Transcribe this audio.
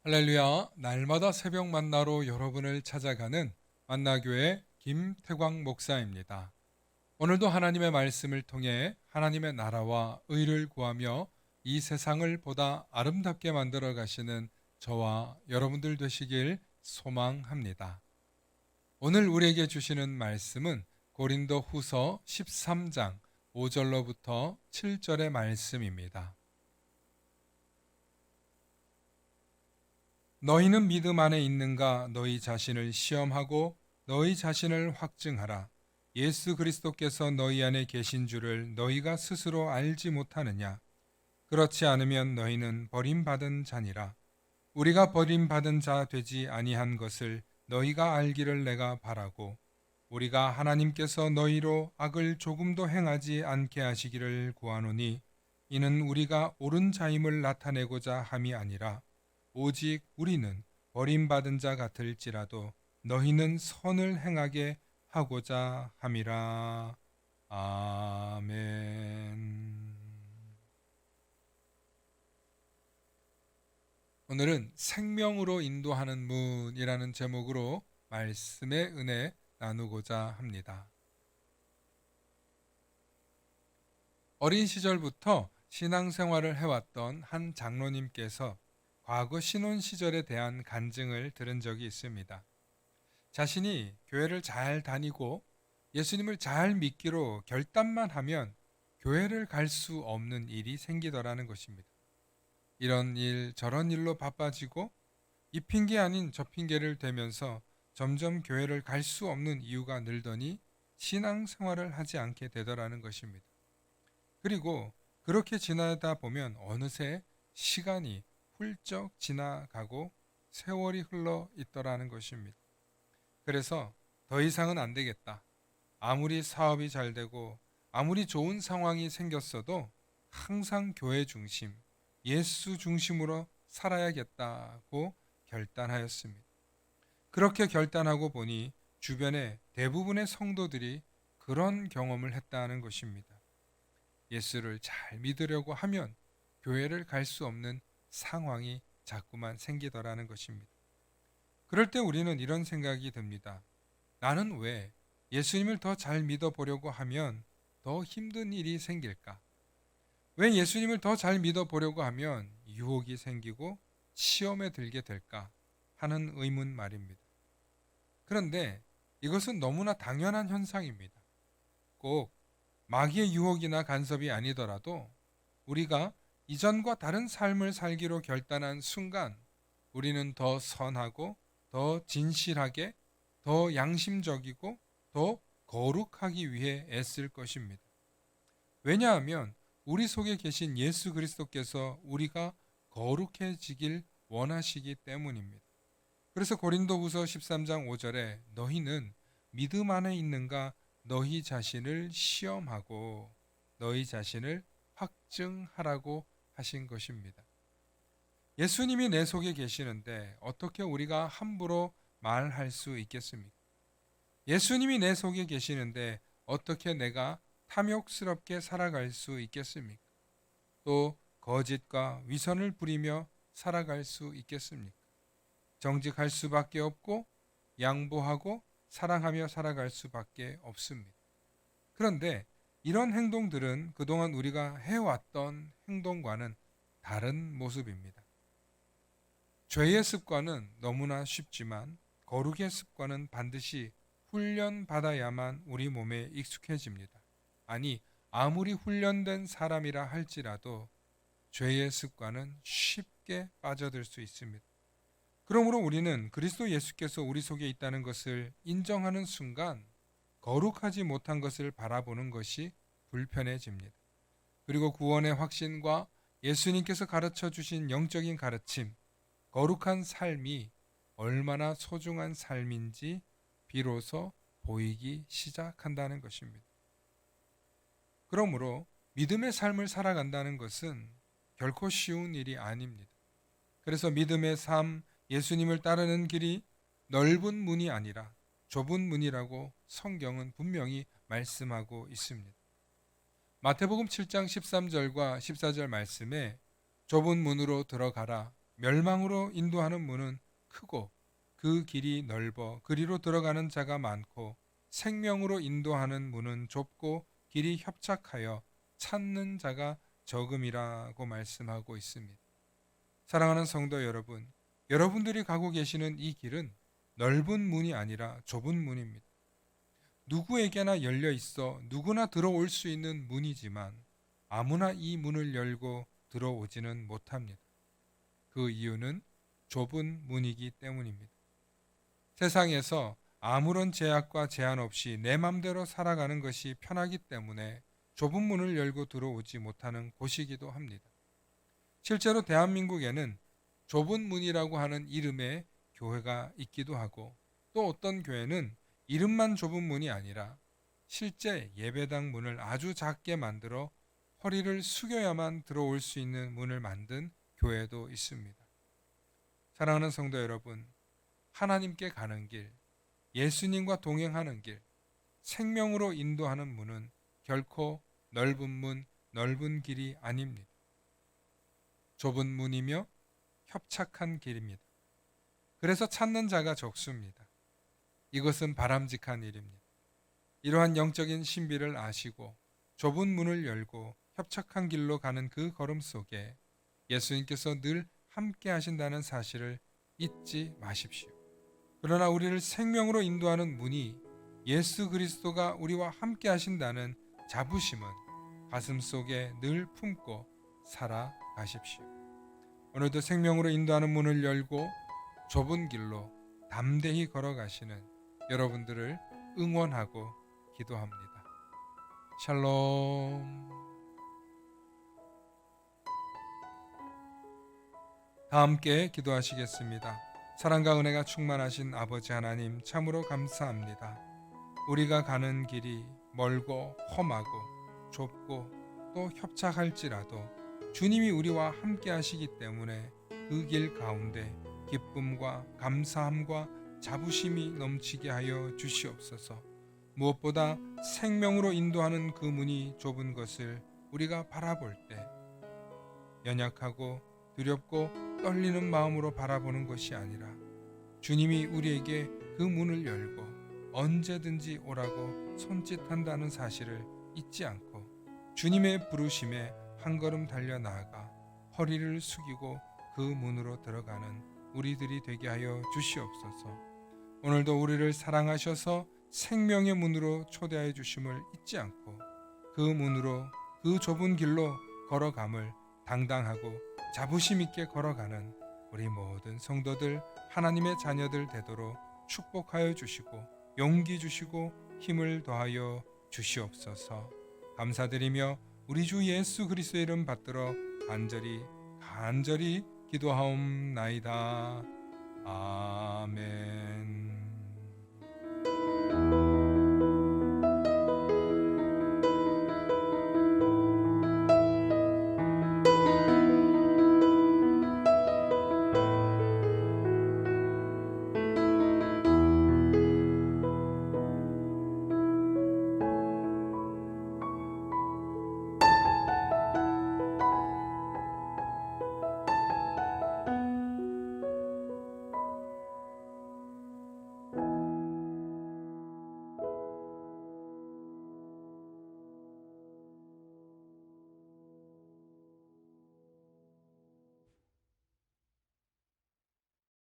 할렐루야, 날마다 새벽 만나로 여러분을 찾아가는 만나교회 김태광 목사입니다. 오늘도 하나님의 말씀을 통해 하나님의 나라와 의를 구하며 이 세상을 보다 아름답게 만들어 가시는 저와 여러분들 되시길 소망합니다. 오늘 우리에게 주시는 말씀은 고린도 후서 13장 5절로부터 7절의 말씀입니다. 너희는 믿음 안에 있는가? 너희 자신을 시험하고 너희 자신을 확증하라. 예수 그리스도께서 너희 안에 계신 줄을 너희가 스스로 알지 못하느냐? 그렇지 않으면 너희는 버림받은 자니라. 우리가 버림받은 자 되지 아니한 것을 너희가 알기를 내가 바라고, 우리가 하나님께서 너희로 악을 조금도 행하지 않게 하시기를 구하노니, 이는 우리가 옳은 자임을 나타내고자 함이 아니라 오직 우리는 버림받은 자 같을지라도 너희는 선을 행하게 하고자 함이라. 아멘. 오늘은 생명으로 인도하는 문이라는 제목으로 말씀의 은혜 나누고자 합니다. 어린 시절부터 신앙생활을 해왔던 한 장로님께서 과거 신혼 시절에 대한 간증을 들은 적이 있습니다. 자신이 교회를 잘 다니고 예수님을 잘 믿기로 결단만 하면 교회를 갈 수 없는 일이 생기더라는 것입니다. 이런 일 저런 일로 바빠지고 이 핑계 아닌 저 핑계를 대면서 점점 교회를 갈 수 없는 이유가 늘더니 신앙생활을 하지 않게 되더라는 것입니다. 그리고 그렇게 지나다 보면 어느새 시간이 훌쩍 지나가고 세월이 흘러 있더라는 것입니다. 그래서 더 이상은 안 되겠다. 아무리 사업이 잘 되고 아무리 좋은 상황이 생겼어도 항상 교회 중심, 예수 중심으로 살아야겠다고 결단하였습니다. 그렇게 결단하고 보니 주변의 대부분의 성도들이 그런 경험을 했다는 것입니다. 예수를 잘 믿으려고 하면 교회를 갈 수 없는 상황이 자꾸만 생기더라는 것입니다. 그럴 때 우리는 이런 생각이 듭니다. 나는 왜 예수님을 더 잘 믿어보려고 하면 더 힘든 일이 생길까? 왜 예수님을 더 잘 믿어보려고 하면 유혹이 생기고 시험에 들게 될까? 하는 의문 말입니다. 그런데 이것은 너무나 당연한 현상입니다. 꼭 마귀의 유혹이나 간섭이 아니더라도 우리가 이전과 다른 삶을 살기로 결단한 순간 우리는 더 선하고 더 진실하게 더 양심적이고 더 거룩하기 위해 애쓸 것입니다. 왜냐하면 우리 속에 계신 예수 그리스도께서 우리가 거룩해지길 원하시기 때문입니다. 그래서 고린도후서 13장 5절에 너희는 믿음 안에 있는가 너희 자신을 시험하고 너희 자신을 확증하라고 하신 것입니다. 예수님이 내 속에 계시는데 어떻게 우리가 함부로 말할 수 있겠습니까? 예수님이 내 속에 계시는데 어떻게 내가 탐욕스럽게 살아갈 수 있겠습니까? 또 거짓과 위선을 부리며 살아갈 수 있겠습니까? 정직할 수밖에 없고 양보하고 사랑하며 살아갈 수밖에 없습니다. 그런데 이런 행동들은 그동안 우리가 해왔던 행동과는 다른 모습입니다. 죄의 습관은 너무나 쉽지만 거룩의 습관은 반드시 훈련받아야만 우리 몸에 익숙해집니다. 아니, 아무리 훈련된 사람이라 할지라도 죄의 습관은 쉽게 빠져들 수 있습니다. 그러므로 우리는 그리스도 예수께서 우리 속에 있다는 것을 인정하는 순간 거룩하지 못한 것을 바라보는 것이 불편해집니다. 그리고 구원의 확신과 예수님께서 가르쳐 주신 영적인 가르침, 거룩한 삶이 얼마나 소중한 삶인지 비로소 보이기 시작한다는 것입니다. 그러므로 믿음의 삶을 살아간다는 것은 결코 쉬운 일이 아닙니다. 그래서 믿음의 삶, 예수님을 따르는 길이 넓은 문이 아니라 좁은 문이라고 성경은 분명히 말씀하고 있습니다. 마태복음 7장 13절과 14절 말씀에 좁은 문으로 들어가라. 멸망으로 인도하는 문은 크고 그 길이 넓어 그리로 들어가는 자가 많고 생명으로 인도하는 문은 좁고 길이 협착하여 찾는 자가 적음이라고 말씀하고 있습니다. 사랑하는 성도 여러분, 여러분들이 가고 계시는 이 길은 넓은 문이 아니라 좁은 문입니다. 누구에게나 열려 있어 누구나 들어올 수 있는 문이지만 아무나 이 문을 열고 들어오지는 못합니다. 그 이유는 좁은 문이기 때문입니다. 세상에서 아무런 제약과 제한 없이 내 맘대로 살아가는 것이 편하기 때문에 좁은 문을 열고 들어오지 못하는 곳이기도 합니다. 실제로 대한민국에는 좁은 문이라고 하는 이름의 교회가 있기도 하고 또 어떤 교회는 이름만 좁은 문이 아니라 실제 예배당 문을 아주 작게 만들어 허리를 숙여야만 들어올 수 있는 문을 만든 교회도 있습니다. 사랑하는 성도 여러분, 하나님께 가는 길, 예수님과 동행하는 길, 생명으로 인도하는 문은 결코 넓은 문, 넓은 길이 아닙니다. 좁은 문이며 협착한 길입니다. 그래서 찾는 자가 적습니다. 이것은 바람직한 일입니다. 이러한 영적인 신비를 아시고 좁은 문을 열고 협착한 길로 가는 그 걸음 속에 예수님께서 늘 함께 하신다는 사실을 잊지 마십시오. 그러나 우리를 생명으로 인도하는 문이 예수 그리스도가 우리와 함께 하신다는 자부심은 가슴속에 늘 품고 살아가십시오. 오늘도 생명으로 인도하는 문을 열고 좁은 길로 담대히 걸어가시는 여러분들을 응원하고 기도합니다. 샬롬. 다 함께 기도하시겠습니다. 사랑과 은혜가 충만하신 아버지 하나님, 참으로 감사합니다. 우리가 가는 길이 멀고 험하고 좁고 또 협착할지라도 주님이 우리와 함께 하시기 때문에 그 길 가운데 기쁨과 감사함과 자부심이 넘치게 하여 주시옵소서. 무엇보다 생명으로 인도하는 그 문이 좁은 것을 우리가 바라볼 때 연약하고 두렵고 떨리는 마음으로 바라보는 것이 아니라 주님이 우리에게 그 문을 열고 언제든지 오라고 손짓한다는 사실을 잊지 않고 주님의 부르심에 한 걸음 달려 나아가 허리를 숙이고 그 문으로 들어가는 우리들이 되게 하여 주시옵소서. 오늘도 우리를 사랑하셔서 생명의 문으로 초대하여 주심을 잊지 않고 그 문으로 그 좁은 길로 걸어감을 당당하고 자부심 있게 걸어가는 우리 모든 성도들, 하나님의 자녀들 되도록 축복하여 주시고 용기 주시고 힘을 더하여 주시옵소서. 감사드리며 우리 주 예수 그리스도의 이름 받들어 간절히 기도하옵나이다. 아멘.